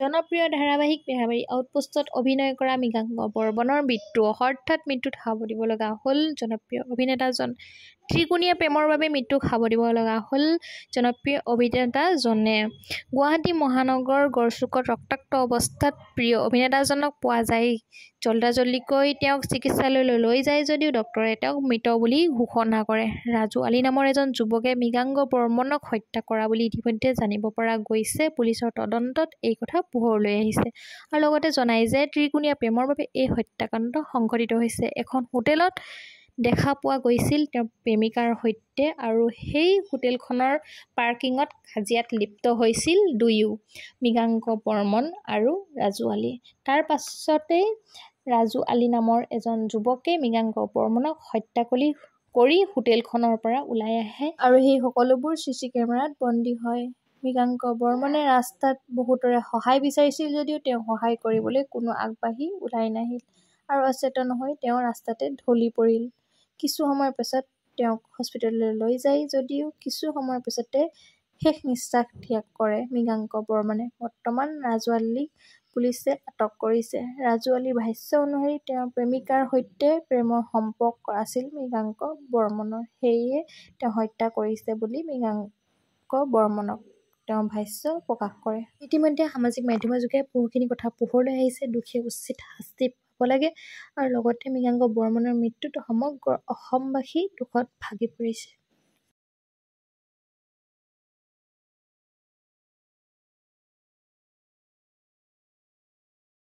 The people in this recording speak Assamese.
জনপ্ৰিয় ধাৰাবাহিক বেহাবাৰী আউটপোষ্টত অভিনয় কৰা মৃগাংক বৰ্মনৰ মৃত্যু। হঠাৎ মৃত্যুত সাৱ দিব লগা হ'ল জনপ্ৰিয় অভিনেতাজন। ত্ৰিকোণীয়া প্ৰেমৰ বাবে মৃত্যুক সাৱ দিব লগা হ'ল জনপ্ৰিয় অভিনেতাজনে। গুৱাহাটী মহানগৰ গড়চুকত ৰক্তাক্ত অৱস্থাত প্ৰিয় অভিনেতাজনক পোৱা যায়। জলদা-জলদিকৈ তেওঁক চিকিৎসালয়লৈ লৈ যায় যদিও ডক্তৰে তেওঁক মৃত বুলি ঘোষণা কৰে। ৰাজু আলী নামৰ এজন যুৱকে মৃগাংক বৰ্মনক হত্যা কৰা বুলি ইতিমধ্যে জানিব পৰা গৈছে। পুলিচৰ তদন্তত এই কথা পোহৰলৈ আহিছে আৰু লগতে জনায় যে ত্ৰিকোণীয়া প্ৰেমৰ বাবে এই হত্যাকাণ্ড সংঘটিত হৈছে। এখন হোটেলত দেখা পোৱা গৈছিল তেওঁৰ প্ৰেমিকাৰ সৈতে আৰু সেই হোটেলখনৰ পাৰ্কিঙত কাজিয়াত লিপ্ত হৈছিল দুয়ো, মৃগাংক বৰ্মন আৰু ৰাজু আলী। তাৰ পাছতেই ৰাজু আলী নামৰ এজন যুৱকে মৃগাংক বৰ্মনক হত্যা কৰি হোটেলখনৰ পৰা ওলাই আহে আৰু সেই সকলোবোৰ চিচি কেমেৰাত বন্দী হয়। মৃগাংক বৰ্মনে ৰাস্তাত বহুতৰে সহায় বিচাৰিছিল যদিও তেওঁক সহায় কৰিবলৈ কোনো আগবাঢ়ি ওলাই নাহিল আৰু অচেতন হৈ তেওঁ ৰাস্তাতে ঢলি পৰিল। কিছু সময়ৰ পিছত তেওঁক হস্পিতাললৈ লৈ যায় যদিও কিছু সময়ৰ পিছতে শেষ নিশ্বাস ত্যাগ কৰে মৃগাংক বৰ্মনে। বৰ্তমান ৰাজু আলীক পুলিচে আটক কৰিছে। ৰাজু আলীৰ ভাষ্য অনুসৰি তেওঁৰ প্ৰেমিকাৰ সৈতে প্ৰেমৰ সম্পৰ্ক আছিল মৃগাংক বৰ্মনৰ, সেয়ে তেওঁ হত্যা কৰিছে বুলি মৃগাংক বৰ্মনক তেওঁ ভাষ্য প্ৰকাশ কৰে। ইতিমধ্যে সামাজিক মাধ্যমৰ যোগে বহুখিনি কথা পোহৰলৈ আহিছে। দোষীয়ে উচিত শাস্তি পাব লাগে আৰু লগতে মৃগাংক বৰ্মনৰ মৃত্যুত সমগ্ৰ অসমবাসী দুখত ভাগি পৰিছে।